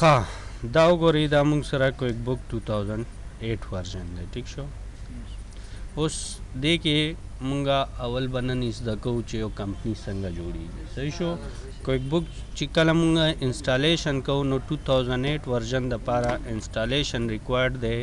हाँ دا वګورئ دا موږ سره کویک بک 2008 ورژن دی ټیک شو. اوس دې کې مونږه اول بنن زده کوو چې یو کمپنی څنګه جوړیږي. صحیح شو. کویک بک چې کله مونږه انسټالیشن کوو نو 2008 ورژن د پاره انسټالیشن ریکوایرډ دی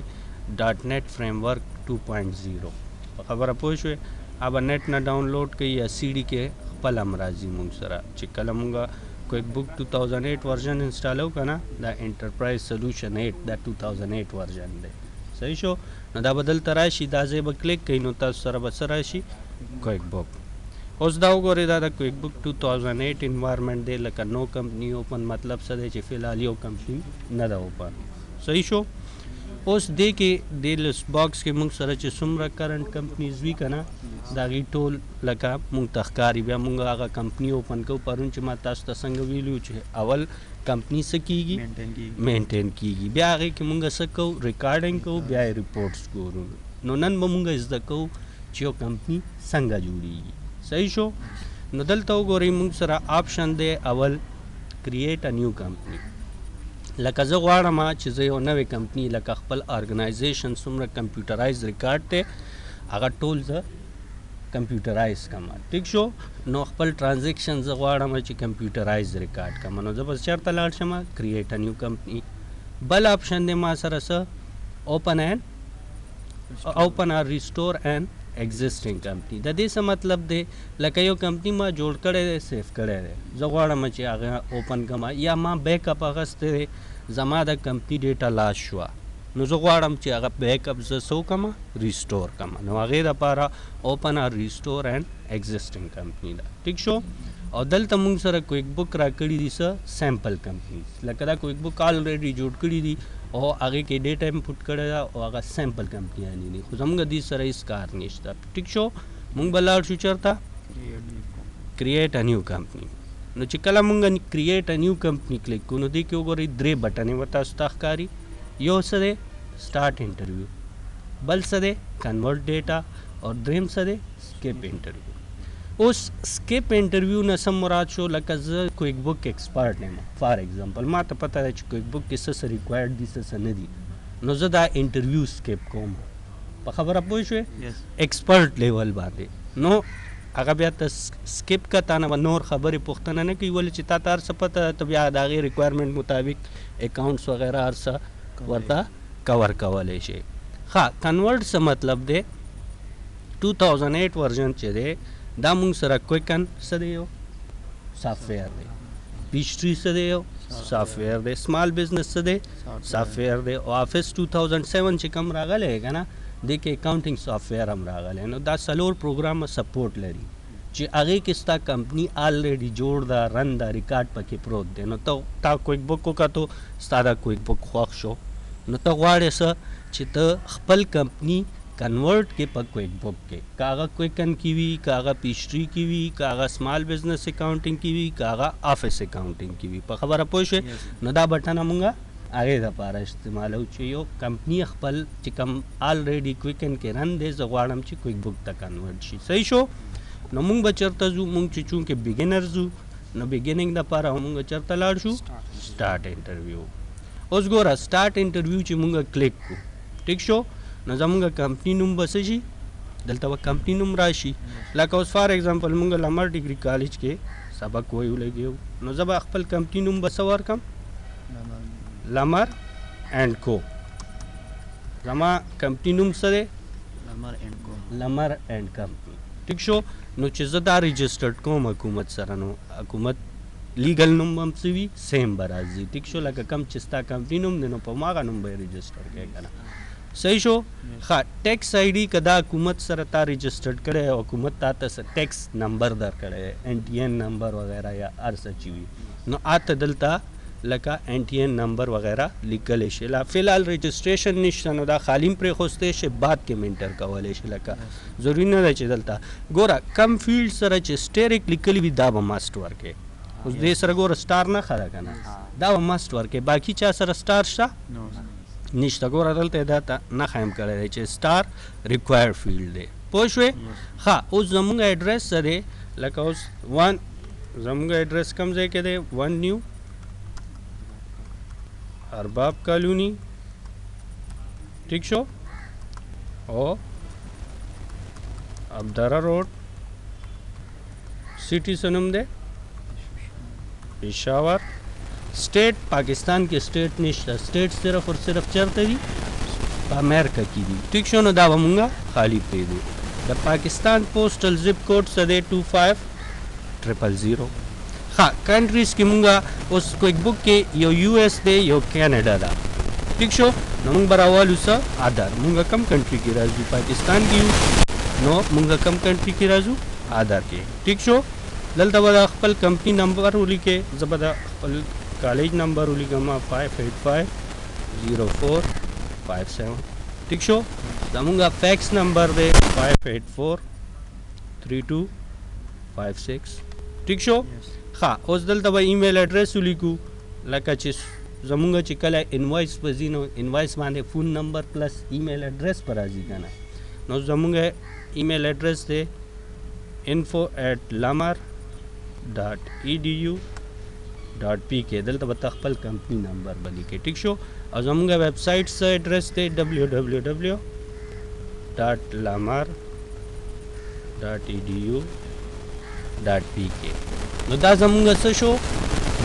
ډاټ نیټ فریم ورک 2.0 خبره پوه شوې. اب نیټ نه ډاونلوډ کوي یا سی ډي کې خپل امراضي مونږ سره چې کله مونږه کویک بک 2008 ورژن انسټالو کنه دا انټرپرایز سولوشن 8 دا 2008 ورژن دی. صحیح شو. نو دا بدل تراشي دا ځای به کلیک کوي نو تاسو سره به څه راشي کویک بک. اوس دا وګورئ دا د کویک بک 2008 انوایرمنټ دی لکه نو کمپنی اوپن مطلب څه دی چې فلحال یو کمپنی نه ده اوپن. صحیح شو. اوس دې کې د لیست باکس کې موږ سره چې څومره کرنٹ کمپنیز وي که نه د هغې ټول لکه موږ ته ښکاري. بیا موږ هغه کمپنی اوپن کوو. پرون چې ما تاسو ته څنګه ویلي چې اول کمپنی څه کېږي مینټین کېږي بیا هغې کې موږ څه کوو ریکارډینګ کوو بیا یې رپورټس ګورو. نو نن به موږ زده کوو چې یو کمپنی څنګه جوړیږي. صحیح شو. نو دلته وګورئ موږ سره آپشن دی اول کریټ ا نیو کمپنی. لکه زه غواړم چې زه یو نوې کمپنی لکه خپل ارګنایزیشن څومره کمپیوټرایز ریکارډ دی هغه ټول زه کمپیوټرایز کړم. ټیک شو. نو خپل ټرانزیکشن زه غواړم چې کمپیوټرایز ریکارډ کړم. نو زه بس چېرته لاړ شم کریټ ا نیو کمپنی. بل آپشن دی ما سره څه اوپن اور ریسټور اینڈ ایگزسټینګ کمپنی. د دې څه مطلب دی لکه یو کمپنی ما جوړ کړی دی سیف کړی دی زه غواړم چې هغه اوپن کړم یا ما بیک اپ اخیستی دی زما د کمپنی ډیټا لاس شوه نو زه غواړم چې هغه بیک اپ زه څه وکړم ریسټور کړم. نو هغې دپاره اوپن اور ریسټور اینډ ایگزسټینګ کمپنی ده. ټیک شو. او دلته موږ سره کویک بک را کړي دي څه سیمپل کمپنیز لکه دا کویک بک آلریډي جوړ کړي دي او هغې کې ډیټا انپوټ کړی ده او هغه سیمپل کمپنیانې دي خو زموږ دې سره هېڅ کار نشته. ټیک شو. موږ به لاړ شو چېرته کریټ ا نیو کمپنی. نو چې کله موږ کریټ ا نیو کمپنی کلیک کوو نو دې کې وګورئ درې بټنې به تاسو ته ښکاري. یو څه دی سټارټ انټرویو بل څه دی کنورټ ډیټا او دریم څه دی سکپ انټرویو. اوس سکپ انټرویو نه څه مراد شو لکه زه کویک بک ایکسپرټ یم فار ایگزامپل ما ته پته ده چې کویک بک کې څه ریکوایرډ دي څه نه دي نو زه دا انټرویو سکپ کوم. په خبره پوه شوې ایکسپرټ لیول باندې نو هغه بیا ته سکپ که تا نه به نور خبرې پوښتنه نه کوي ولې چې تا ته هر څه پته ده ته بیا د هغې ریکوایرمنټ مطابق اکاونټس وغیره هر څه ورته کور کولی شي. ښه کنورټ څه مطلب دی 2008 ورژن چې دی دا مونږ سره کویکن څه دی یو سافټویر دی پیشټري څه دی یو سافټویر دی سمال بزنس څه دی سافټویر دی او آفس 2007 چې کوم راغلی که نه دې کې اکاونټینګ سافټویر هم راغلی نو دا څلور پروګرامه سپورټ لري چې هغې کې ستا کمپني آلریډي جوړ ده رن ده ریکارډ پکې پروت دی. نو تا کویک بک وکتو ستا دا کویک بک خوښ شو نو ته غواړې څه چې ته خپل کمپنی کنورټ کې په کویک بک کې که هغه کویکن کې وي که هغه پیشټري کې وي که هغه سمال بزنس اکاونټینګ کې وي که هغه آفس اکاونټینګ کې وي. په خبره پوه شوې. نو دا بټنه مونږه هغې دپاره استعمالو چې یو کمپنی خپل چې کوم آلریډي کویکن کې رن دی زه غواړم چې کویک بک ته کنورټ شي. صحیح شو. نو مونږ به چېرته ځو مونږ چې چونکې بګینرز وو نو بګیننګ دپاره مونږ چېرته لاړ شو سټارټ انټرویو. اوس ګوره سټارټ انټرویو چې مونږ کلیک کړو ټیک شو نو زمونږ کمپنی نوم به څه شي دلته به کمپنی نوم راشي لکه اوس فار ایگزامپل مونږ لمر ډیګري کالج کې سبق ویو لګیو نو زه به خپل کمپنی نوم به څه ورکړم لمر اینډ کو. زما کمپنی نوم څه دی لمر اینډ کمپنی. ټیک شو. نو چې زه دا رجسټرډ کوم حکومت سره نو حکومت لیګل نوم هم څه وي سیم به راځي. ټیک شو. لکه کم چې ستا کمپنی نوم دی نو په هماغه نوم به یې رجسټر کوې که نه. صحیح شو. ښه ټیکس آی ډي که دا حکومت سره تا رجسټرډ کړی او حکومت تا ته ټیکس نمبر درکړی این ټي این نمبر وغیره یا هر څه چې وي نو آته دلته لکه این ټي این نمبر وغیره لیکلی شي. فلحال رجسټریشن نشته نو دا خالي پرېښوستی شي بعد کې منټر کولی شي لکه ضروري نه ده چې دلته ګوره کم فیلډ سره چې سټیریک لیکلي وي دا به ماسټ ورکې. اوس دې سره ګوره سټار نه ښه ده که نه دا به ماسټ ورکې باقي چا سره سټار شته نشته. ګوره دلته دا ته نښه یم کړی دی چې سټار ریکوایر فیلډ دی. پوه شوې. ښه اوس زمونږ ایډرس څه دی لکه اوس زمونږ ایډرس کوم ځای کې دی 1 نیو अरबाब कॉलोनी, ठीक शो, और अब्दरा रोड, सिटी सनम दे पेशावर। स्टेट पाकिस्तान के स्टेट निश्ता, स्टेट सिर्फ और सिर्फ चरते दी अमेरिका की दी, ठीक शो न दावा मुंगा खाली पे दे। द पाकिस्तान पोस्टल जिप कोड सदे 25000। हाँ, कंट्रीज की मुंगा उस क्विक बुक के यो यूएस दे यो कनाडा दा, ठीक शो न मुंग बरावालू सा आधार मुंगा कम कंट्री की राजू पाकिस्तान की नो मुंगा कम कंट्री की राजू आधार के, ठीक शो दलता बदा खपल कंपनी नंबर उली के जबदा खपल कॉलेज नंबर उली गमा 5850457, ठीक शो दमुंगा फैक्स नंबर दे 5843256, ठीक शो। हाँ, उस दलता बा ईमेल एड्रेस उली को लका चिस जमुंगा चिकला इनवॉइस बजीनो इनवॉइस माने phone number plus email address पर आजी गाना नो जमुंगा ईमेल एड्रेस दे info@lamar.edu.pk दलता बता खपल कंपनी नंबर बली के, ठीक शो। और जमुंगा वेबसाइट से एड्रेस दे www.lamar.edu.pk नो दा जमुंगा से show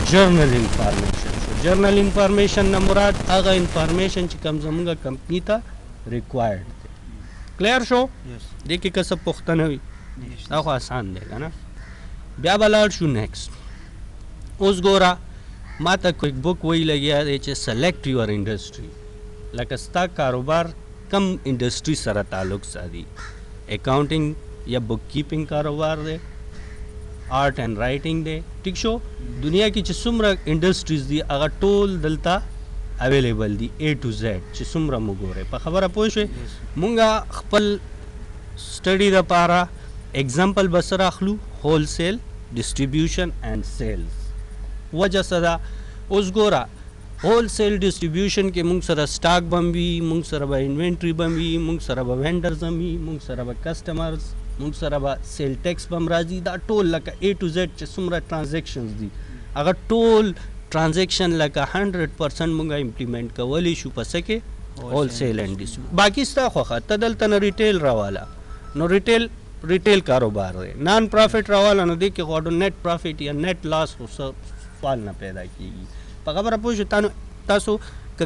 journal information, journal information न मुराद आगा इंफॉर्मेशन ची कम जमुंगा कंपनी था रिक्वायर्ड थे, क्लियर शो। देखिए का सब पुख्ता नहीं आखो आसान देगा ना। ब्या बलाड शू नेक्स्ट उस गोरा माता कोई बुक वही लगिया दे चे सेलेक्ट योर इंडस्ट्री लकस्ता कारोबार कम इंडस्ट्री सरा ताल्लुक सादी अकाउंटिंग या बुक कीपिंग कारोबार दे, आर्ट एंड राइटिंग दे, ठीक शो दुनिया की चिसुमरा इंडस्ट्रीज दी अगर टोल दलता अवेलेबल दी A to Z चिसुमरा मुगोरे पर खबर पोशे मुंगा खपल स्टडी द पारा एग्जाम्पल बसरा अखलू होलसेल डिस्ट्रीब्यूशन एंड सेल्स वजह सदा उस गोरा होलसेल डिस्ट्रीब्यूशन के मुंग सरा स्टॉक बम्बी मुंग सरा बा इन्वेंट्री बम्बी मुंग सरा बा वेंडर्स बम्बी मुंग सरा बा कस्टमर्स मुंग सरा बा सेल टैक्स बम राजी दा टोल लका A to Z चिसुमरा ट्रांजैक्शंस दी अगर टोल ट्रांजैक्शन लका 100% मुंगा इम्प्लीमेंट का वली शू पसके होलसेल एंड डिस्ट्रीब्यूशन बाकी स्टा खोखा तदल तना रिटेल रवाला नो रिटेल कारोबार है नॉन प्रॉफिट रवाला नो देख के गॉडो नेट प्रॉफिट या नेट लॉस हो सवाल ना पैदा कीगी पकबर पूछ तानो तासो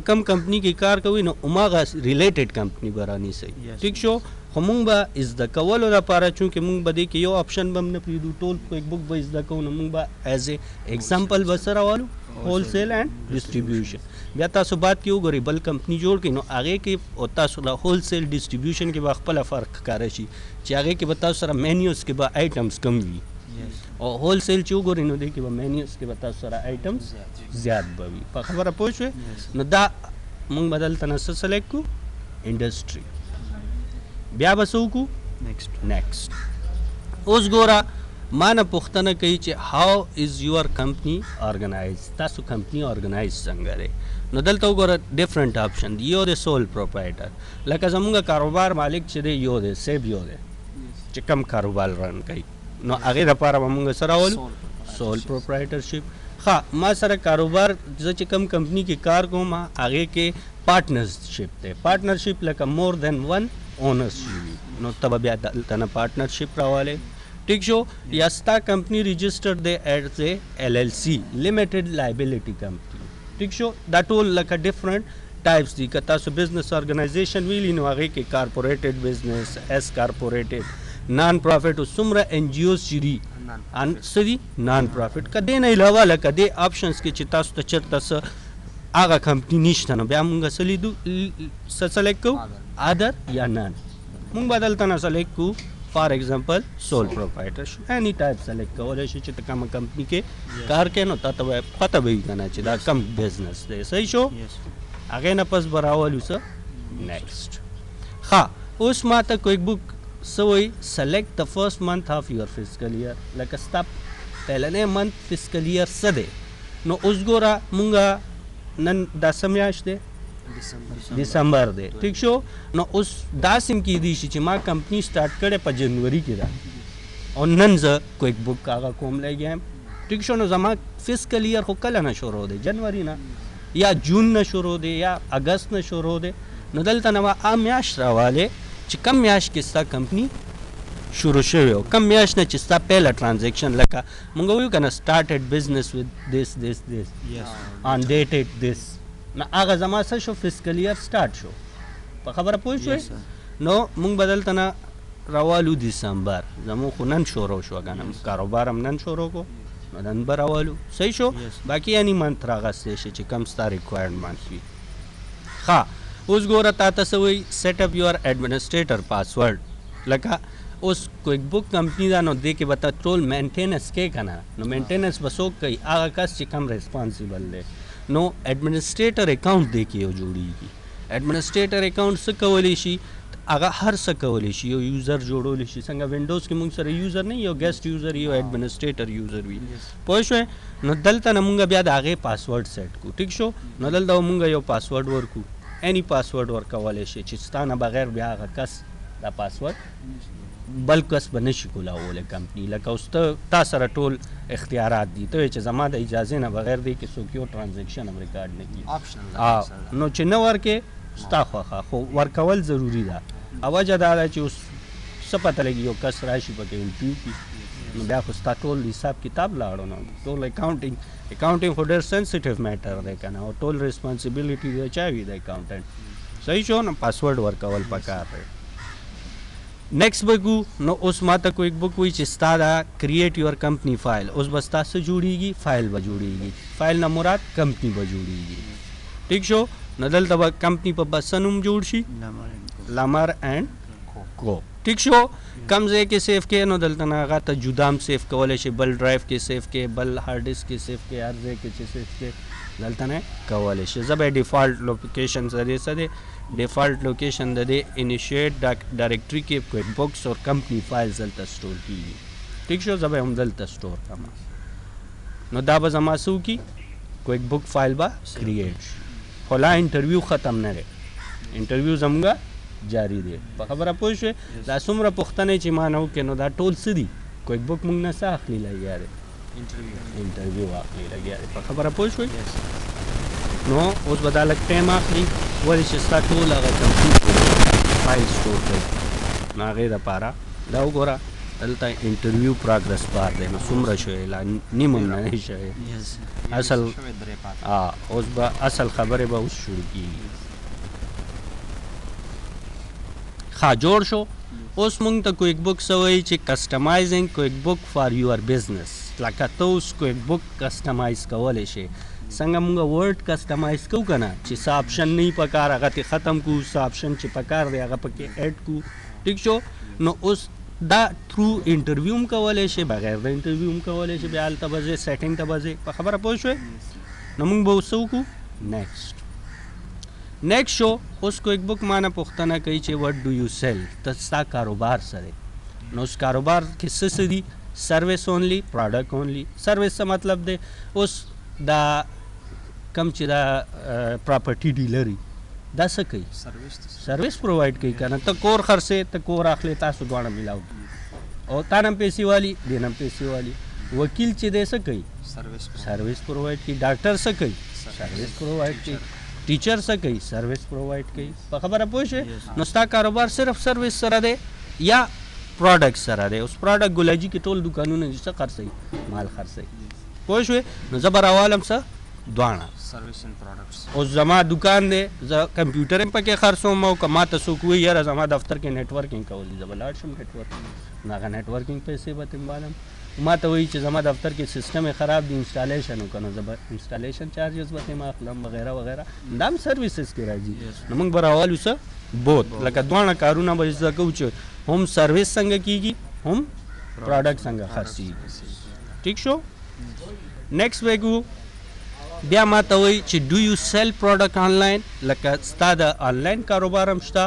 कम कंपनी की कार कोई नो उमागा रिलेटेड कंपनी बरानी से, ठीक शो हमंग बा इज द कवल ला पारा चूंकि मुंग बदे के यो ऑप्शन बम ने प्रीडू टोल को एक बुक बा इज द को मुंग बा एज ए एग्जांपल बसरा वालो होलसेल एंड डिस्ट्रीब्यूशन बेता सो बात क्यों गरी बल कंपनी जोड़ के नो आगे के ओता सुला होलसेल डिस्ट्रीब्यूशन के बाखपला फर्क करशी चे आगे के बता सरा मेन्यूज के बा आइटम्स कम भी और होलसेल चू गरी नो दे के बा मेन्यूज के बता सरा आइटम्स ज्यादा बवी पर खबर पूछे न दा मुंग बदल तना सेलेक्ट को इंडस्ट्री ब्या बसू को नेक्स्ट उस गोरा माना पुख्तना कही चे how is your company organise तासु कंपनी ऑर्गेनाइज संगरे नो दलता गोरा डिफरेंट ऑप्शन यो दे सोल प्रोप्राइटर लका जमुंगा कारोबार मालिक चे दे यो दे सेब यो दे चे कम कारोबार रन कही नो आगे द पारा ममुंगा सरावल सोल प्रोप्राइटरशिप हाँ मा सारा कारोबार जो चे कम कंपनी की कार को मा आगे के पार्टनरशिप थे पार्टनरशिप लका मोर देन वन ओनरशिप नो तब ब्या तना पार्टनरशिप रावाले, ठीक शो यस्ता कंपनी रजिस्टर्ड दे as a LLC limited liability company, ठीक शो that all like a different types दी कता सो बिजनेस ऑर्गेनाइजेशन वील इन आगे के corporated business as corporated non profit सुमरा NGOs चिरी अन सदी नॉन प्रॉफिट का दे नहीं लवा लका दे ऑप्शंस के चिता तो चरता स आगा कंपनी निश्ता न ब्या मुंगा सलीदू सेलेक्ट को आदर या नॉन मुंग बदलता ना सेलेक्ट को for example sole proprietorship any type select कवले शिच कम कंपनी के कार के नो तब पता भी करना चाहिए कम बिजनेस दे सही शो आगे ना पस बरावल स नेक्स्ट हाँ उस माता कोई बुक सोई select the first month of your physical year like stop पहले मंथ फिजिकल ईयर सदे नो उस गोरा मुंगा नन दसम्याश दे दिसंबर दे, ठीक शो नो उस दासिम की दिशी ची माँ कंपनी स्टार्ट करे पर जनवरी की दा और नंज क्विक बुक का कोम ले गया ठीक शो नो जमा फिजिकल ईयर को कल ना शुरू हो दे जनवरी ना یا جون نه شروع دی یا اگست نه شروع دی نو دلته نه به میاشت راوالی چې کم میاشت کې ستا کمپنی شروع شوی او کم میاشت نه چې ستا پیله ټرانزیکشن لکه مونږ وایو که نه started business with this on dated this نو هغه زما څه شو فسکل ایئر سټارټ شو په خبره پوه شوې نو مونږ به دلته نه راوالو دیسمبر زموږ خو نن شروع شو که نه کاروبار هم نن شروع کو نو نن به راوالو صحیح شو باقي یعنی منت راغستی شي چې کم ستا ریکوایرډ منت وي ښه اوس ګوره تا ته څه وایي سیټ اپ یور ایډمنسټریټر پاسورډ لکه اوس کویک بک کمپنی دا نو دې کې به ته ټول مینټیننس کې که نه نو مینټیننس به څوک کوي هغه کس چې کم ریسپانسیبل دی نو ایډمنسټریټر اکاؤنټ دې کې یو جوړیږي ایډمنسټریټر اکاؤنټ څه کولی شي هغه هر څه کولی شي یو یوزر جوړولی شي څنګه وینډوز کې موږ سره یوزر نه یو ګیسټ یوزر یو ایډمنسټریټر یوزر وي پوه شوې نو دلته نه موږ بیا د هغې پاسورډ سیټ کړو ټیک شو نو دلته موږ یو پاسورډ ورکړو اینی پاسورډ ورکولی شي چې ستا نه بغیر بیا هغه کس دا پاسورډ بل کس به نشي کولاولی کمپني لکه اوس تا سره ټول اختیارات دي ته چې زما د اجازې نه بغیر دی کې څوک یو ټرانزیکشن هم ریکارډ نه کړي نو چې نه ورکې ستا خوښه خو ورکول ضروري ده او وجه دا ده چې اوس څه پته لګي یو کس راشي پکې انټرویو کړي نو بیا خو ستا ټول حساب کتاب لاړو نو ټول اکاؤنټینګ خو ډېر سینسیټیو میټر دی که نه او ټول ریسپانسیبلټي د چا وي د اکاؤنټنټ صحیح شو نو پاسورډ ورکول پکار دی نیکسٹ بگو نو اوس ماته کویک بک وی چې ستا دا کریټ یور کمپنی فایل اوس به ستا څه جوړیږي فایل به جوړیږي فایل نه مراد کمپنی به جوړیږي ټیک شو نو دلته به کمپنی په بس څه نوم جوړ شي لامر اینڈ کو ټیک شو کم ځای کې سیف کې نو دلته نه هغه ته جدا هم سیف کولی شي بل ډرایو کې سیف کې بل هارډ ډسک کې سیف کې هر ځای کې چې سیف کې دلته نه کولی شي زه به ډیفالټ لوکیشن څه دی څه دی ډیفالټ لوکیشن د دې انیشیټ ډایرکټري کې کویک بکس اور کمپنی فایل دلته سټور کېږي ټیک شو زه به هم دلته سټور کړم نو دا به زما څه وکړي کویک بک فایل به کریټ شي خو لا انټرویو ختم نه دی انټرویو زموږ جاری دی په خبره پوه شوې دا څومره پوښتنې چې ما نه وکړې نو دا ټول څه دي کویک بک موږ نه څه اخلي لګیا دی انټرویو اخلي لګیا دی په خبره پوه شوې نو اوس به دا لږ ټایم اخلي ولې چې ستا ټول هغه کمپلیټ فایل سټور کړي نو هغې دپاره دا وګوره دلته انټرویو پروګرس بار دی نو څومره شوی لا نیم هم نه دی شوی اصل اوس به اصل خبرې به اوس شروع کېږي ښه جوړ شو اوس موږ ته کویک بک څه وایي چې کسټمایزینګ کویک بک فار یور بزنس لکه ته اوس کویک بک کسټمایز کولی شي څنګه موږ ورډ کسټمایز کوو که نه چې څه آپشن نه وي پکار هغه ترې ختم کړو څه آپشن چې پکار دی هغه پکې ایډ کړو ټیک شو نو اوس دا تھرو انټرویو هم کولی شي بغیر د انټرویو هم کولی شي بیا هلته به ځې سیټینګ ته به ځې په خبره پوه شوې نو موږ به اوس څه وکړو نیکسٹ شو اوس کویک بک مانه پوښتنه کوي چې وٹ ډو یو سیل ته ستا کاروبار څه دی نو اوس کاروبار کې څه دي سروس اونلی پروډکټ اونلی سروس څه مطلب دی اوس دا کم چې دا پراپرټي ډیلري دا څه کوي سروس پرووایډ کوي که نه ته کور خرڅې ته کور اخلې تاسو دواړه میلاو او تا نه هم پیسې والي دې نه هم پیسې والي وکیل چې دی څه کوي سروس پرووایډ کوي ډاکټر څه کوي سروس پرووایډ کوي ټیچر څه کوي سروس پرووایډ کوي په خبره پوه شوې نو ستا کاروبار صرف سروس سره دی یا پروډکټ سره دی اوس پروډکټ ګولاجي کې ټول دوکانونه چې څه خرڅوي مال خرڅوي پوه شوې نو زه به راوالم څه دواړه اوس زما دکان دی زه کمپیوټر هم پکې خرڅوم او که ماته څوک وایي یاره زما دفتر کې نیټورکینګ کول دي زه به لاړ شم نیټورکینګ نو هغه نیټورکینګ پیسې به ترې والم ماته وایي چې زما دفتر کې سیسټم یې خراب دی انسټالیشن وکړه نو زه به انسټالیشن چارجز به ترې اخلم وغیره وغیره دا هم سروسز کې راځي نو موږ به راوالو څه بوت لکه دواړه کارونه به زده کوو چې هم سروس څنګه کېږي هم پروډکټ څنګه خرڅېږي ټیک شو نیکسٹ ویګو بیا ما ته وایي چې ډو یو سیل پروډکټ آنلاین لکه ستا د آنلاین کاروبار هم شته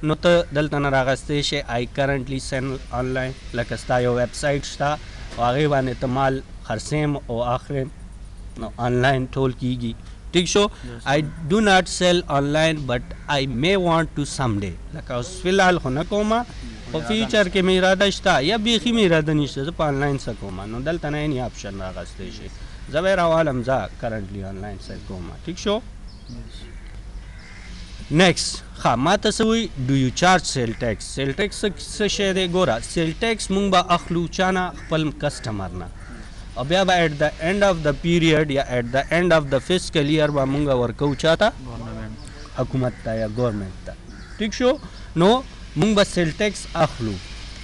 نو ته دلته نه راغستی شي آی کرنټلی سیل آنلاین لکه ستا یو ویب سایټ شته او هغې باندې ته مال خرڅیم او اخلیم نو آنلاین ټول کېږي ټیک شو آی ډو ناٹ سیل آنلاین بٹ آی می وانټ ټو سم ډے لکه اوس فی الحال خو نه کومه خو فیوچر کې مې اراده شته یا بیخي مې اراده نشته زه په آنلاین څه کومه نو دلته نه یې آپشن راغستی شي زه به یې راوالم زه کرنټلی آنلاین سیل کوم ټیک شو نیکسٹ ښه ما ته څه وایي ډو یو چارج سیل ټیکس سیل ټیکس څه شی دی ګوره سیل ټیکس مونږ به اخلو چا نه خپل کسټمر نه او بیا به ایٹ د اینډ آف د پیریډ یا ایٹ د اینډ آف د فسکل ایئر به مونږ ورکوو چا ته حکومت ته یا ګورمنټ ته ټیک شو نو مونږ به سیل ټیکس اخلو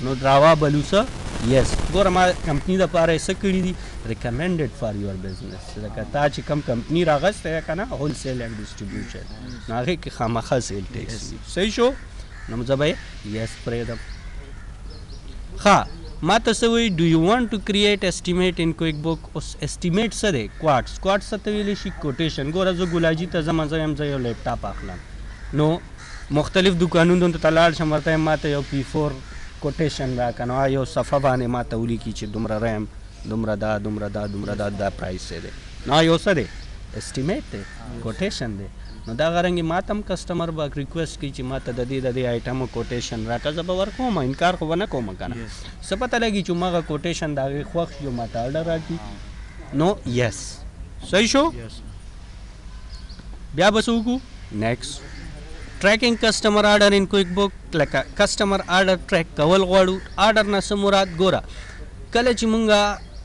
نو راوا بلو څه یس ګوره ما کمپني دپاره یې څه کړي دي ریکمنډډ فار یور بزنس لکه تا چې کم کمپني راغستی یې که نه هول سیل اینډ ډسټریبیوشن نو هغې کې خامخا سیل ټیکس وي صحیح شو نو زه به یې یس پرېږدم ښه ما ته څه وایي ډو یو وانټ ټو کریټ اسټیمیټ ان کویک بک اوس اسټیمیټ څه دی کوارټس کوارټس څه ته ویلی شي کوټیشن ګوره زه ګولاجي ته ځم زه یم زه یو لیپټاپ اخلم نو مختلف دکانونو ته لاړ شم ورته یم ما ته یو P4 کوټیشن راکړه نو یو صفحه باندې ما ته ولیکي چې دومره ریم دومره دا پرایس دی نو یو څه دی اسټیمیټ دی کوټیشن دی نو دا غرنګې ما ته هم کسټمر به ریکویسټ کوي چې ما ته د دې آیټمو کوټیشن راکړه زه به ورکوم انکار خو به نه کوم که نه څه پته لګي چې هماغه کوټیشن د هغې خوښ شي او ما ته آرډر راکړي نو یس صحیح شو بیا به څه وکړو نیکسټ ټریکینګ کسټمر آرډر ان کویک بک لکه کسټمر آرډر ټریک کول غواړو آرډر نه څه مراد ګوره کله چې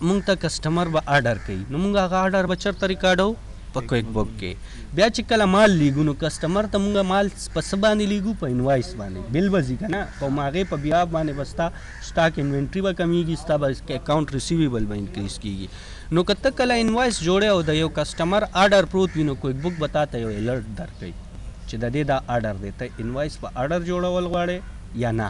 مونږ ته کسټمر به آرډر کوي نو مونږ هغه آرډر به چېرته ریکارډو په کویک بک کې بیا چې کله مال لیږو نو کسټمر ته مونږ مال په څه باندې لیږو په انوایس باندې بل به ځي که نه په هغې په بیا باندې به ستا سټاک انوینټري به کمیږي ستا به اکاؤنټ ریسیویبل به انکریز کیږي نو که ته کله انوایس جوړې او د یو کسټمر آرډر پروت وي نو کویک بک به تا ته یو الرټ درکوي چې د دې دا آرډر دی ته انوایس په آرډر جوړول غواړې یا نه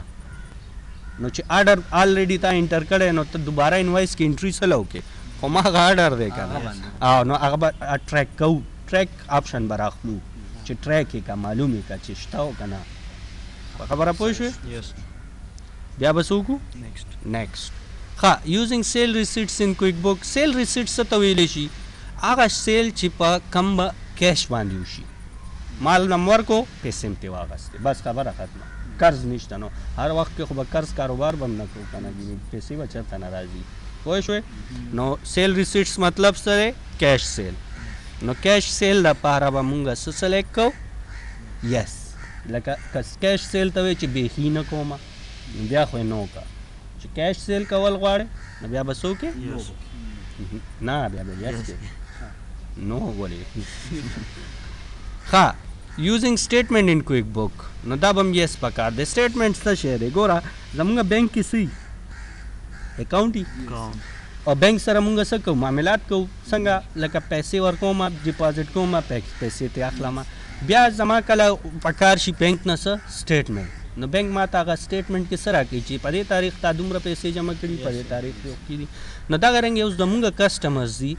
نو چې آرډر آلریډي تا انټر کړی نو ته دوباره انوایس کې انټري څه وکړې خو ما هغه آرډر دی که نه نو هغه به ټریک کوو ټریک آپشن به راخلو چې ټریک یې که معلوم یې که چې شته او که نه په خبره پوه شوې بیا به څه وکړو نیکسټ ښه یوزینګ سیل ریسیټس ان کویک بک سیل ریسیټ څه ته ویلی شي هغه سیل چې په کم به کیش باندې وشي مال نم ورکو پیسې هم ترې واخیستې بس خبره ختمه قرض نشته نو هر وخت کې خو به قرض کاروبار به هم نه کوو که نه پیسې به چېرته نه راځي پوه شوې نو سیل ریسیټس مطلب څه دی کیش سیل نو کیش سیل دپاره به مونږ څه سلیکټ کوو یس لکه که کیش سیل ته وایي چې بیخي نه کومه نو بیا خو یې نو که چې کیش سیل کول غواړې نو بیا به څه وکړې نه بیا به یس کې نو ولې ښه یوزینګ سټیټمنټ ان کویک بک نو دا به هم یس پکار دی سټیټمنټ څه شی دی ګوره زمونږ بینک کې څه اکاؤنټ او بینک سره مونږ څه کوو معاملات کوو څنګه لکه پیسې ورکوم ډپازټ کوم پیسې ترې اخلم بیا زما کله پکار شي بینک نه څه سټیټمنټ نو بینک ما ته هغه سټیټمنټ کې څه راکوي چې په دې تاریخ تا دومره پیسې جمع کړي په دې تاریخ کې کړي نو دغه رنګ اوس زمونږ کسټمرز دي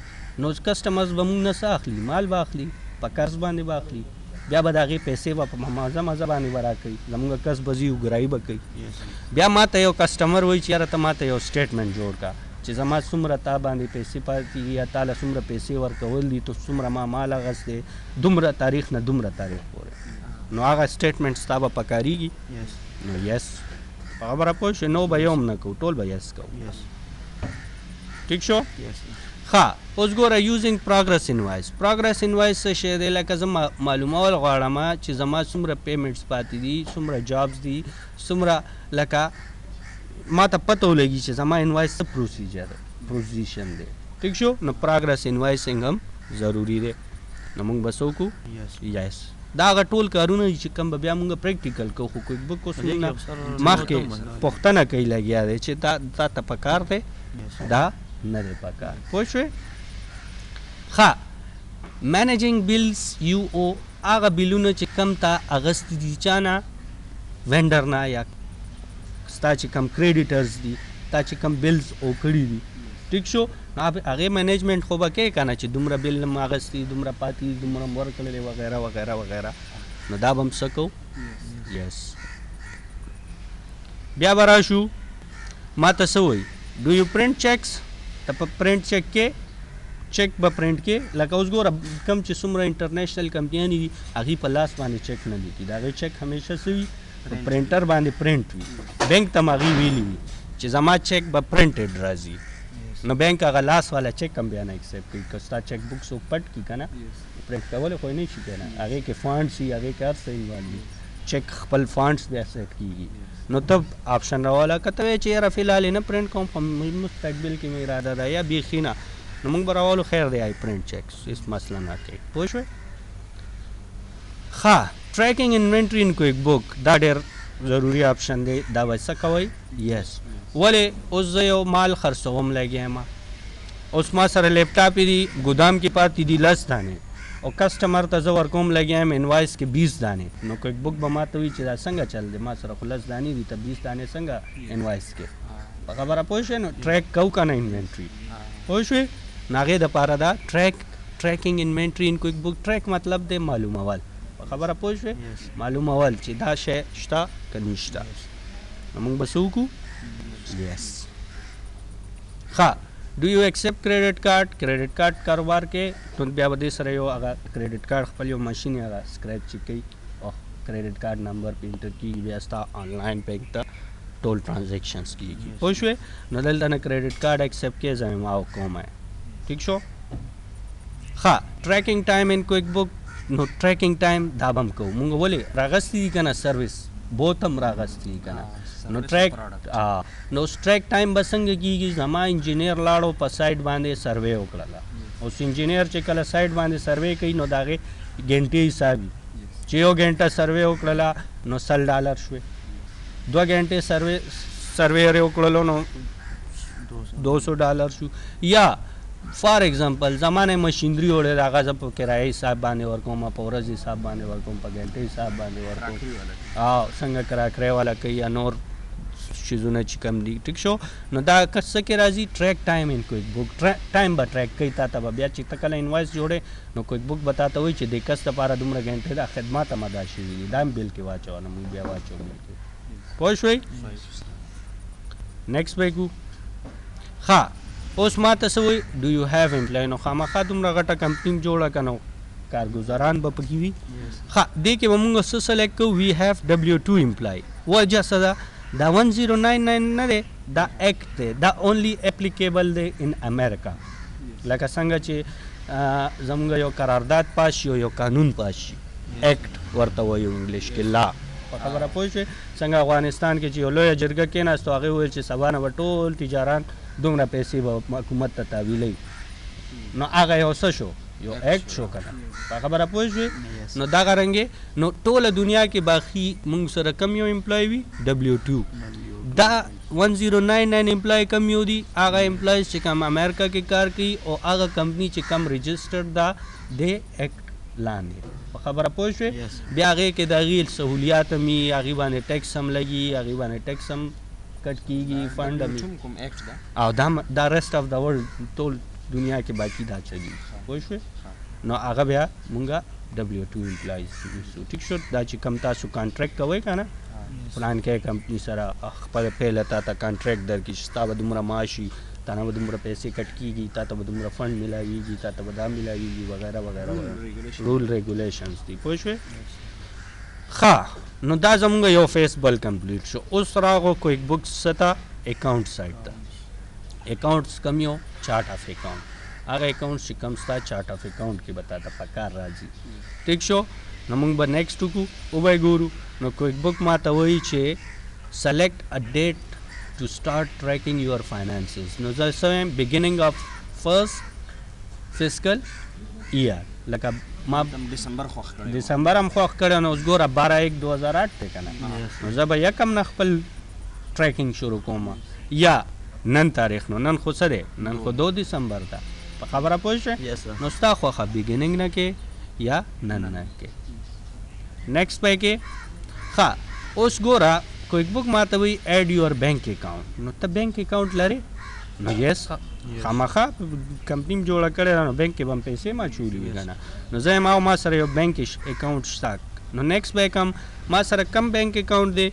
نو کسټمرز به مونږ نه څه اخلي مال به اخلي په قرض باندې به اخلي بیا به د هغې پیسې به په مازه باندې به راکوي زمونږ کس به ځي ګرایي به کوي بیا ما ته یو کسټمر وایي چې یاره ته ما ته یو سټیټمنټ جوړ کړه چې زما څومره تا باندې پیسې پاتې دي یا تا له څومره پیسې ورکول دي تو څومره ما مال اخیستی دومره تاریخ نه دومره تاریخ پورې نو هغه سټیټمنټ ستا به پکارېږي نو یس په خبره پوه شوې نو به یو هم نه کوو ټول به یس کوو ټیک شو ښه اوس ګوره یوزینګ پروګرس انوایس پروګرس انوایس څه شی دی لکه زه معلومول غواړم چې زما څومره پیمنټس پاتې دي څومره جابس دي څومره لکه ما ته پته ولګي چې زما انوایس څه پروسیجن دی ټیک شو نو پروګرس انوایسینګ هم ضروري دی نو موږ به څه وکړو یس دا هغه ټول کارونه دي چې کوم به بیا موږ پریکټیکل کوو خو کویک بک اوس مخکې پوښتنه کوي لګیا دی چې تا ته پکار دی دا نه دی پکار پوه شوې ښه مینیجینګ بلز یو او هغه بلونه چې کم تا اغستې دي چا نه وینډر نه یا ستا چې کم کریډیټرز دي تا چې کم بلز او کړي دي ټیک شو نو هغې مینیجمنټ خو به کوې که نه چې دومره بل م اغستي دومره پاتې دي دومره م ورکړلې وغیره وغیره وغیره نو دا به هم څه کوو یس بیا به راشو ما ته څه وایي ډو یو پرنټ چیکس ته په پرنټ چیک کې چیک به پرنټ کې لکه اوس ګوره کم چې څومره انټرنیشنل کمپنیانې دي هغې په لاس باندې چیک نه لیکي د هغې چیک همیشه څه وي په پرنټر باندې پرنټ وي بینک ته م هغې ویلي وي چې زما چیک به پرنټډ راځي نو بینک هغه لاس والا چیک هم بیا نه ایکسپټ کوي که ستا چیک بک څوک پټ کړي که نه پرنټ کولی خو یې نه شي که نه هغې کې فانډس وي هغې کې هر څه انوالو وي چیک خپل فانډس بیا سیټ کېږي نو ته آپشن راواله که ته وایې چې یاره فلحال یې نه پرنټ کوم خو مستقبل کې مې اراده ده یا بیخي نه نو موږ به راولو خیر دی آی پرنټ چیکس هېڅ مسله نه کوي پوه شوې ښه ټریکینګ انوینټري ان کویک بک دا ډېر ضروري آپشن دی دا به څه کوئ یس ولې اوس زه یو مال خرڅوم لګیا یم اوس ما سره لیپټاپ دی ګودام کې پاتې دي 10 دانې او کسټمر ته زه ورکوم لګیا یم انوایس کې 20 دانې نو کویک بک به ما ته وایي چې دا څنګه چل دی ما سره خو 10 دانې دي ته 20 دانې څنګه انوایس کې په خبره پوه شوې نو ټریک کوو که نه انوینټري پوه شوې نو هغې دپاره دا ټریکینګ انوینټري ان کویک بک ټریک مطلب دی معلومول په خبره پوه شوې معلومول چې دا شی شته که نشته نو موږ به څه وکړو یس ښه ډو یو ایکسپټ کریډټ کارډ کریډټ کارډ کاروبار کې نو بیا به دې سره یو هغه کریډټ کارډ خپل یو ماشین یې هغه سکریچ چې کوي او کریډټ کارډ نمبر پې انټر کېږي بیا ستا آنلاین بینک ته ټول ټرانزیکشنز کېږي پوه شوې نو دلته نه کریډټ کارډ ایکسپټ کې زه ما کوم ٹھیک شو ښه ټریکینګ ټایم ان کویک بک نو ټریکینګ ټایم دا به هم کوو مونږ ولې راغستی دي که نه سروس بوت هم راغستی دي که نه نو ټریک نو ټریک ټایم به څنګه کېږي زما انجینیر لاړو په سایټ باندې سروې وکړله اوس انجینیر چې کله سایټ باندې سروې کوي نو د هغې ګنټې حساب وي چې یو ګنټه سروې وکړله نو $100 شوې 2 घंटे सर्वे وکړلو نو $200 شو یا فار ایگزامپل زمانه مشینری وړه هغه زه په کرایه حساب باندې ورکوم په ورځ حساب باندې ورکوم په غنټه حساب باندې ورکوم څنګه کراکری والا کوي یا نور چیزونه چې کم دي ټیک شو نو دا څه کې راځي ټریک ټایم ان کویک بک ټایم به ټریک کوي تا ته به بیا چې ته کله انوایس جوړې نو کویک بک به تا ته وایي چې د کس لپاره دومره غنټې دا خدمات هم ادا شوي دي دا هم بیل کې واچوه نو موږ بیا واچوو پوه شوئ نیکسټ به کړو ښه اوس ما ته څه وایي ډو یو هیو امپلای نو خامخا دومره غټه کمپني جوړه که نو کارګزاران به پکې وي ښه دې کې به مونږ څه سلیکټ کوو وي هیو W2 امپلای وجه څه ده دا 1099 نه دی دا ایکټ دی دا اونلی اپلیکیبل دی ان امریکا لکه څنګه چې زموږ یو قرارداد پاس شي یو قانون پاس شي ایکټ ورته وایو انګلیش کې لا په خبره پوه شوې څنګه افغانستان کې چې یو لویه جرګه کېناستو هغې وویل چې سبا نه به ټول تجاران دومره پیسې به حکومت ته تحویلوي نو هغه یو څه شو یو ایکټ شو که نه په خبره پوه شوې نو دغه رنګې نو ټوله دنیا کې باقي موږ سره کم یو امپلای وي W2 دا 1099 امپلای کم یو دي هغه امپلایز چې کم امریکا کې کار کوي او هغه کمپني چې کم رجسټرډ ده د ایکټ لاندې په خبره پوه شوې بیا هغې کې د هغې سهولیات هم وي هغې باندې ټیکس هم لګي هغې باندې ټیکس هم کټ کېږي فنډ هم او دا رسټ آف د ورلډ ټول دنیا کې باقي دا چلي پوه شوې نو هغه بیا مونږه W2 امپلایز نیسو ټیک شو دا چې کم تاسو کانټریکټ کوئ که نه پلان کې کمپني سره خپل پهله تا ته کانټریکټ درکړي چې ستا به دومره معاش وي تا نه به دومره پیسې کټ کېږي تا ته به دومره فنډ میلاویږي تا ته به دا میلاویږي وغیره وغیره رول ریګولیشنز دي پوه شوې ښه نو دا زموږ یو فیس بل کمپلیټ شو اوس راغو کویک بک څه ته اکاؤنټ سایټ ته اکاؤنټس کم یو چارټ آف اکاؤنټ هغه اکاؤنټ چې کم ستا چارټ آف اکاؤنټ کې به تا ته په کار راځي ټیک شو نو موږ به نیکسټ وکړو وبه یې ګورو نو کویک بک ما ته وایي چې سلیکټ ا ډیټ to start tracking your finances نو زه څه وایم beginning of first fiscal year لکه ما دسمبر هم خوښ کړی نو اوس ګوره 12/1/2008 دی که نه نو زه به یکم نه خپل ټریکینګ شروع کوم یا نن تاریخ نو نن خو څه دی نن خو 2 دسمبر ده په خبره پوه شوې نو ستا خوښه بګیننګ نه کې یا نن نه کې نیکسټ به کې ښه اوس ګوره کویک بک ما ته وایي ایډ یور بینک اکاؤنټ نو ته بینک اکاؤنټ لرې نو یس خامخا کمپني م جوړه کړې ده نو بینک کې به هم پیسې ما اچولي وي که نه نو زه یم ما سره یو بینک اکاؤنټ شته نو نیکسټ به کم ما سره کم بینک اکاؤنټ دی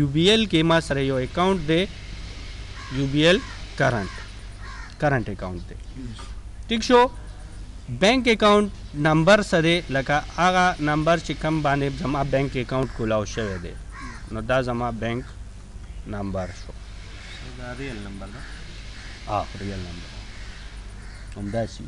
UBL کې ما سره یو اکاؤنټ دی UBL کرنٹ اکاؤنٹ دی ٹھیک شو بینک اکاؤنٹ نمبر څه دی لکه هغه نمبر چې کم باندې زما بینک اکاؤنٹ کولاو شوی دی نو دا زما بینک نمبر شو ریل نمبر همداسې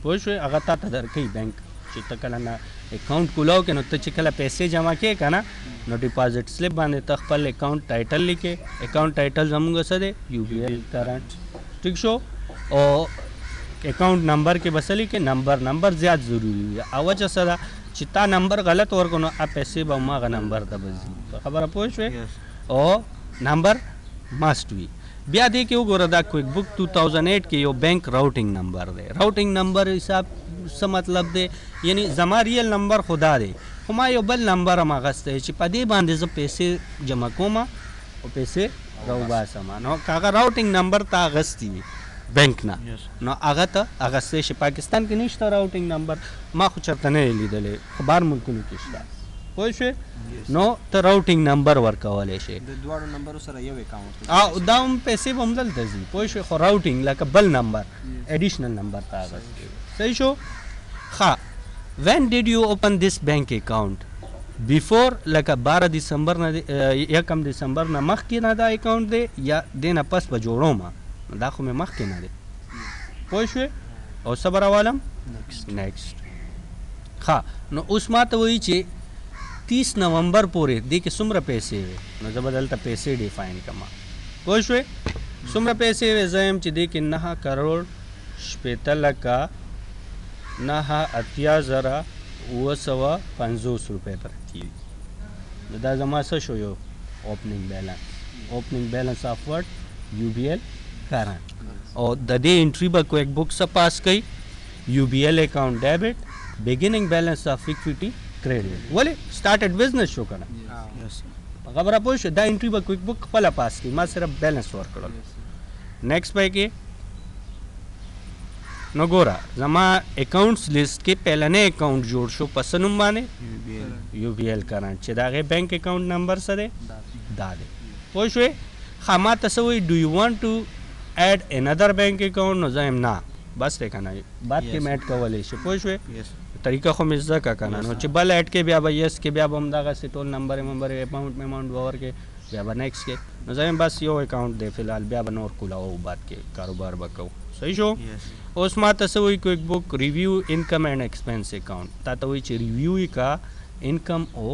پوه شوې هغه تا ته درکوي بینک چې ته کله نه اکاونټ کولاو کې نو ته چې کله پیسې جمع کوې که نه نو ډیپازټ سلیپ باندې ته خپل اکاونټ ټایټل لیکې اکاونټ ټایټل زمونږ څه دی یو بی ایل کرنټ ٹھیک شو او اکاؤنٹ نمبر کې بس لیکې نمبر زیات ضروری دی او وجه څه ده چې تا نمبر غلط ورکړو نو پیسې به هماغه نمبر ته به ځي په خبره پوه شوې او نمبر ماسټ وي بیا دې کې وګوره دا کویک بک 2008 کې یو بینک راوټینګ نمبر دی راوټینګ نمبر حساب څه مطلب دی یعنی زما ریل نمبر خدا دی خو ما یو بل نمبر هم اخیستی چې په دې باندې زه پیسې جمع کوم او پیسې راوباسم نو که هغه راوټینګ نمبر ته اخیستی وي بینک نه نو هغه ته اخیستی شي پاکستان کې نشته راوټینګ نمبر ما خو چېرته نه دی لیدلی خو بهر ملکونو کې شته پوه شوې نو ته راوټینګ نمبر ورکولی شي د دواړو نمبرو سره یو اکاونټ دا هم پیسې به هم دلته ځي پوه شوې خو راوټینګ لکه بل نمبر ایډیشنل نمبر ته اخیستی صحیح شو ښه when did you open this bank account before لکه 12 دسمبر نه 1 دسمبر نه مخکې نه دا اکاونټ دی یا دې نه پس به جوړوم دا خو مې مخکې نه دی پوه شوې او څه به راوالم نیکسټ ښه نو اوس ما ته وایي چې 30 نومبر پورې دې کې څومره پیسې وي نو زه به دلته پیسې ډیفاین کړم پوه شوې څومره پیسې وي زه یم چې دې کې 9 کروڑ 80 لکه 9,80,950 روپۍ پرتی وي نو دا زما څه شو یو اوپننګ بیلنس آف ورډ یو بی ایل کرنٹ او د دې انټري به کویک بک څه پاس کوي یو بی ایل اکاؤنٹ ډیبٹ بگیننګ بیلنس آف اکویټي کریډټ ولې سٹارټډ بزنس شو کنه خبره پوه شو دا انټري به کویک بک خپله پاس کوي ما صرف بیلنس ورکړل نیکسټ به کې نو ګوره زما اکاؤنټس لیست کې پهلنی اکاؤنٹ جوړ شو په څه نوم باندې یو بی ایل کرنٹ چې د هغې بینک اکاؤنٹ نمبر څه دی دا دی پوه شوې ښه ما ته څه وایي ډو یو وانټ ټو ایډ انادر بینک اکاؤنٹ نو زه یم نه بس دی که نه بعد کې مې ایډ کولی شي پوه شوې طریقه خو مې زده کړه که نه نو چې بل ایډ کې بیا به یس کې بیا به همدغسې ټول نمبر اماؤنټ به ورکې بیا به نیکسټ کې نو زه یم بس یو اکاؤنٹ دی فی الحال بیا به نور کولاو بعد کې کاروبار به کوو صحیح شو اوس ما ته څه وایي کویک بک ریویو انکم اینڈ ایکسپینس اکاؤنٹ تا ته وایي چې ریویو یې کا انکم او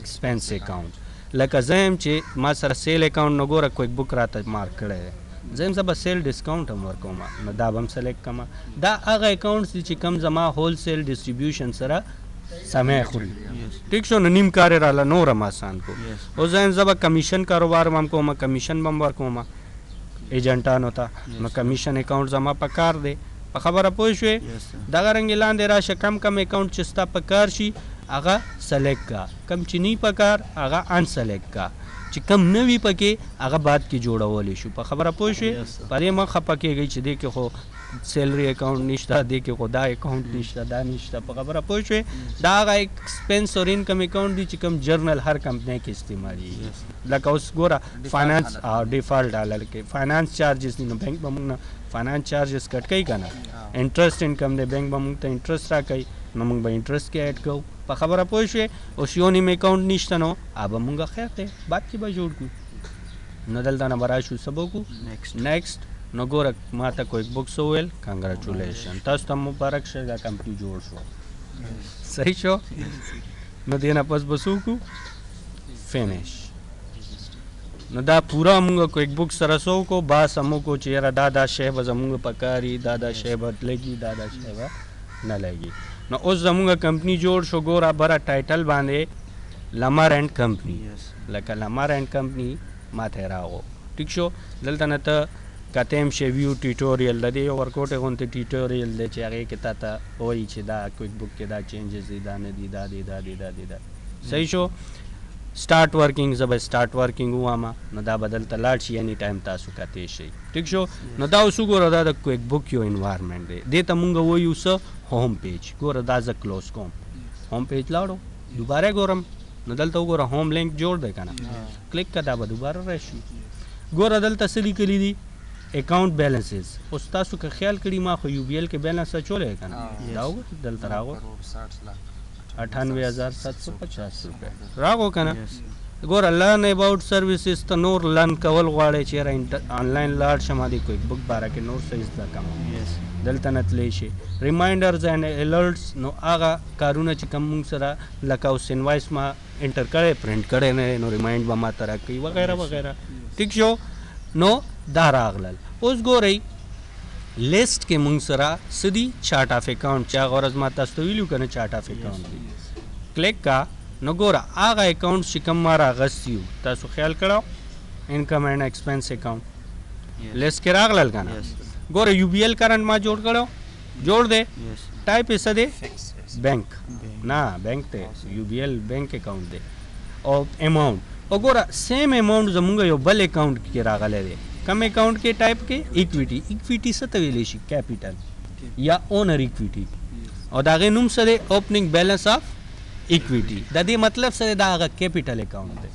ایکسپینس اکاؤنٹ لکه زه یم چې ما سره سیل اکاؤنٹ نو ګوره کویک بک راته مارک کړی دی زه یم زه به سیل ډسکاؤنټ هم ورکوم نو دا به هم سلیکټ کړم دا هغه اکاؤنټس دي چې کوم زما هول سیل ډسټریبیوشن سره سمې خوري ټیک شو نو نیم کار یې راله نور هم آسان کو اوس زه یم زه به کمیشن کاروبار هم کوم کمیشن به هم ورکوم ایجنټانو ته نو کمیشن اکاؤنٹ زما په کار دی په خبره پوه شوې دغه رنګې لاندې راشه کم اکاؤنٹ چې ستا په کار شي هغه سلیکټ کا کم چې نه په کار هغه ان سلیکټ کا چې کم نه وي پکې هغه بعد کې جوړولی شو په خبره پوه شوې په دې مه خفه کېږئ چې دې کې خو سیلري اکاؤنٹ نشته دې کې خو دا اکاؤنٹ نشته دا نشته په خبره پوه شوې دا هغه ایکسپینس اور انکم اکاؤنٹ دی چې کوم جرنل هر کمپنۍ کې استعمالېږي لکه اوس ګوره فاینانس ډیفالټ حالت کې فاینانس چارجز دي نو بینک به موږ نه فاینانس چارجز کټ کوي که نه انټرسټ انکم دی بینک به موږ ته انټرسټ راکوي نو موږ به انټرسټ کې ایډ کوو په خبره پوه شوې اوس یو نیم اکاؤنٹ نشته نو به موږ خیر دی بعد کې به جوړ کړو نو دلته نه به راشو څه به وکړو نیکسټ نو ګوره ما ته کویک بک څه وویل کنګراچولیشن تاسو ته مبارک شه دا کمپني جوړ شو صحیح شو نو دې نه پس به څه وکړو فینش نو دا پورا مونږ کویک بک سره څه وکړو بس هم وکړو چې یاره دا شی به زمونږ په کار وي دا شی به لګي دا شی به نه لګي نو اوس زمونږ کمپني جوړ شو ګوره بره ټایټل باندې لمر اینډ کمپني لکه لمر اینډ کمپني ماته راغو ټیک شو دلته نه ته کتیم شي ویو ټیوټوریل د دې یو ورکوټې غونته ټیوټوریل دی چې هغې کې تا ته وایي چې دا کویک بک کې دا چینجز دي دا نه دي دا دی دا دی دا دی دا صحیح شو سٹارٹ ورکنگ زه به سٹارٹ ورکنگ ووایم نو دا به دلته لاړ شي اني ټایم تاسو کتی شئ ټیک شو نو دا اوس وګوره دا د کویک بک یو انوایرمنټ دی دې ته مونږ وایو څه ہوم پیج ګوره دا زه کلوز کوم ہوم پیج لاړو دوباره ګورم نو دلته وګوره ہوم لینک جوړ دی که نه کلیک که دا به دوباره راشي ګوره دلته څه لیکلي دي اکاؤنٹ بیلنسز اوس تاسو که خیال کړي ما خو یو بی ایل کې بیلنس اچولی که نه دا وګوره دلته راغو 98,750 روپے راغو که نه ګوره لرن اباؤٹ سروسز ته نور لرن کول غواړئ چېرې آنلاین لاړ شم د کویک بک باره کې نور څه زده کوم دلته نه تللی شي ریمایندرز اینډ الرټس نو هغه کارونه چې کوم موږ سره لکه اوس انوایس ما انټر کړی پرنټ کړی نه نو ریمایند به ما ته راکوي وغیره وغیره ټیک شو نو دا راغلل اوس ګورئ لیست کې موږ سره څه دي چارټ آف اکاؤنټ چې هغه ورځ ما تاسو ته ویلو که نه چارټ آف اکاؤنټ دی کلیک کا نو ګوره هغه اکاؤنټ چې کوم ما راغستی وو تاسو خیال کړو انکم اینډ ایکسپنس اکاؤنٹ لیست کې راغلل که نه ګوره یو بی ایل کرنٹ ما جوړ کړو جوړ دی ټایپ یې څه دی بینک نه بینک دی یو بی ایل بینک اکاؤنٹ دی او اماؤنٹ او ګوره سیم اماؤنٹ زمونږ یو بل اکاؤنٹ کې راغلی دی کم اکاؤنٹ کې ټایپ کې ایکویټي ایکویټي څه ته ویلی شي کیپیټل یا اونر ایکویټي او د هغې نوم څه دی اوپننګ بیلنس آف ایکویټي د دې مطلب څه دی دا هغه کیپیټل اکاؤنٹ دی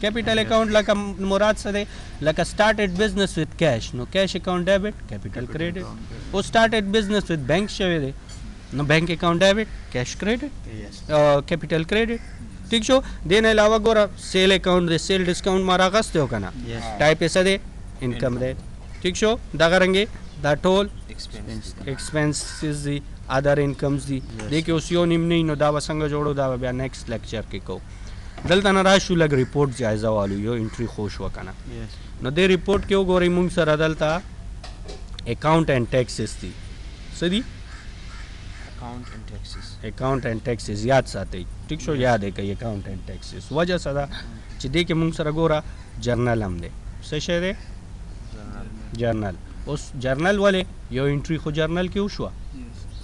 کیپیټل اکاؤنٹ لکه مراد څه دی لکه سٹارټډ بزنس وذ کیش نو کیش اکاؤنٹ ډیبټ کیپیټل کریډټ او سٹارټډ بزنس وذ بینک شوی دی نو بینک اکاؤنٹ ډیبټ کیش کریډټ کیپیټل کریډټ ٹھیک شو دې نه علاوه ګوره سیل اکاؤنٹ دی سیل ډسکاؤنٹ ما راغستی و که نه ټایپ یې څه دی انکم دی ٹھیک شو دغه رنګې دا ټول ایکسپنسز دي ادر انکمز دي دې کې اوس یو نیم نه نو دا به څنګه جوړو دا به بیا نیکسټ لیکچر کې کوو دلته نه راشو لږ ریپورټ جایزه والو یو انټري خو شوه که نه نو دې ریپورټ کې وګورئ موږ سره دلته اکاؤنٹ اینڈ ټیکسز دي څه دي اکاؤنٹ اینڈ ټیکسز یاد ساتئ ٹھیک شو یاد یې کوئ اکاؤنٹ اینڈ ټیکسز وجه څه ده چې دې کې موږ سره ګوره جرنل هم دی څه شی دی جرنل اوس جرنل ولې یو انټري خو جرنل کې وشوه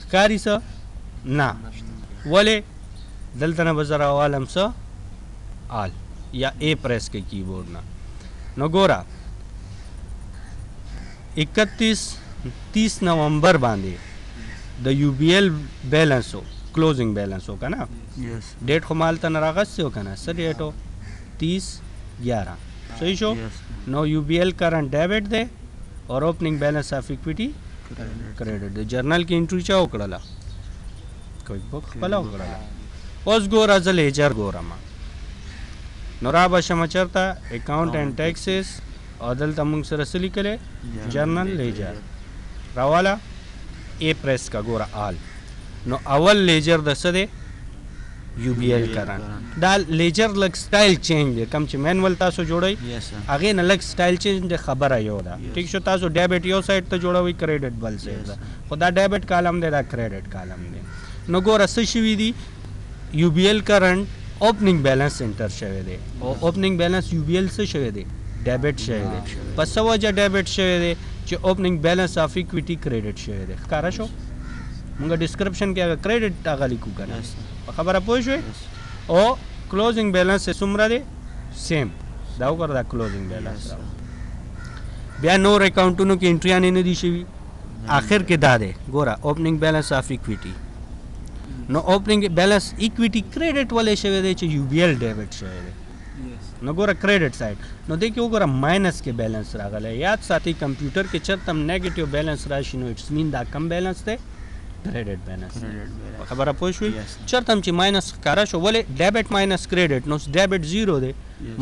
ښکاري څه نه ولې دلته نه به زه راوالم څه آل یا اے پریس کې کی بورډ نه نو ګوره 30 نومبر باندې د یو بی ایل بیلنس ہو کلوزنگ بیلنس ہو کا نا ڈیٹ خو مال تا نراغت سے ہو کا نا سر ڈیٹ ہو 30/11 صحیح شو نو یو بی ایل کرنٹ ڈیبٹ دے اور اوپننگ بیلنس آف ایکویٹی کریڈٹ دے جرنل کی انٹری چا وکړله کوئی بک خپله وکړله اوس ګوره زه لیجر ګورم نو را به شمه چېرته اکاؤنٹ اینڈ ټیکسز او دلته موږ سره څه لیکلی جرنل لیجر راواله اے پریس کا ګوره آل نو اول لیجر د څه دی یو بی ایل کرنٹ دا لیجر لږ سټایل چینج دی کم چې مینول تاسو جوړئ هغې نه لږ سټایل چینج دی خبره یو ده ټیک شو تاسو ډیبټ یو سایډ ته جوړوئ کریډټ بل سایډ ده خو دا ډیبټ کالم دی دا کریډټ کالم دی نو ګوره څه شوي دي یو بی ایل کرنٹ اوپننګ بیلنس انټر شوی دی او اوپننګ بیلنس یو بی ایل څه شوی دی ډیبټ شوی دی په څه وجه ډیبټ شوی دی چې اوپننګ بیلنس آف ایکویټي کریډټ شوی دی ښکاره شو مونږ ډسکرپشن کې هغه کریډټ هغه لیکو که نه په خبره پوه شوې او کلوزنګ بیلنس یې څومره دی سیم دا وګوره دا کلوزنګ بیلنس بیا نور اکاؤنټونو کې انټریانې نه دي شوي آخر کې دا دی ګوره اوپننګ بیلنس آف ایکویټي نو اوپننګ بیلنس ایکویټي کریډټ ولې شوی دی چې یو بی ایل ډیبټ شوی دی نو ګوره کریډټ سایډ نو دې کې وګوره ماینس کې بیلنس راغلی یاد ساتئ کمپیوټر کې چېرته هم نیګیټیو بیلنس راشي نو اټس مین دا کم بیلنس دی کریډټ بیلنس خبره پوه شوئ چېرته هم چې ماینس ښکاره شو ولې ډیبټ ماینس کریډټ نو ډیبټ 0 دی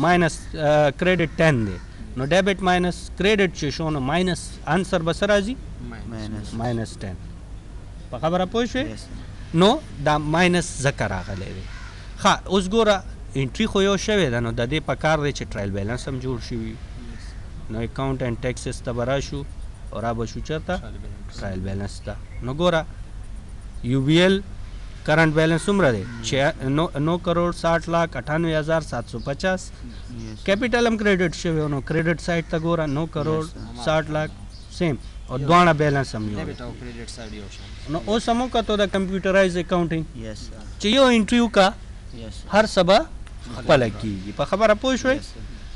ماینس کریډټ 10 دی نو ډیبټ ماینس کریډټ چې شو نو ماینس آنسر به څه راځي ماینس 10 په خبره پوه شوئ نو دا ماینس ځکه راغلی دی ښه اوس ګوره انټري خو یو شوې ده نو د دې په کار دی چې ټرایل بیلنس هم جوړ شوي نو اکاؤنٹ اینڈ ټیکسز ته به راشو او را به شو چېرته ټرایل بیلنس ته نو ګوره یو بی ایل کرنٹ بیلنس څومره دی 9,60,98,750 کیپیټل هم کریډټ شوی نو کریډټ سایډ ته ګوره 9,60,00,000 سیم او دواړه بیلنس هم یو نو اوس هم وکتو د کمپیوټرایز اکاؤنټینګ چې یو انټري وکړه هر څه به خپله کېږي په خبره پوه شوئ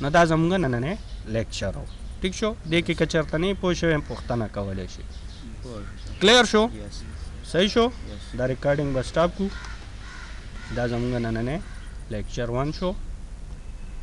نو دا زموږ نننی لیکچر و ټیک شو دې کې که چېرته نه پوه شوی پوښتنه کولی شي کلیر شو صحیح شو دا ریکارډینګ به سټاپ کړو دا زموږ نننی لیکچر 1 شو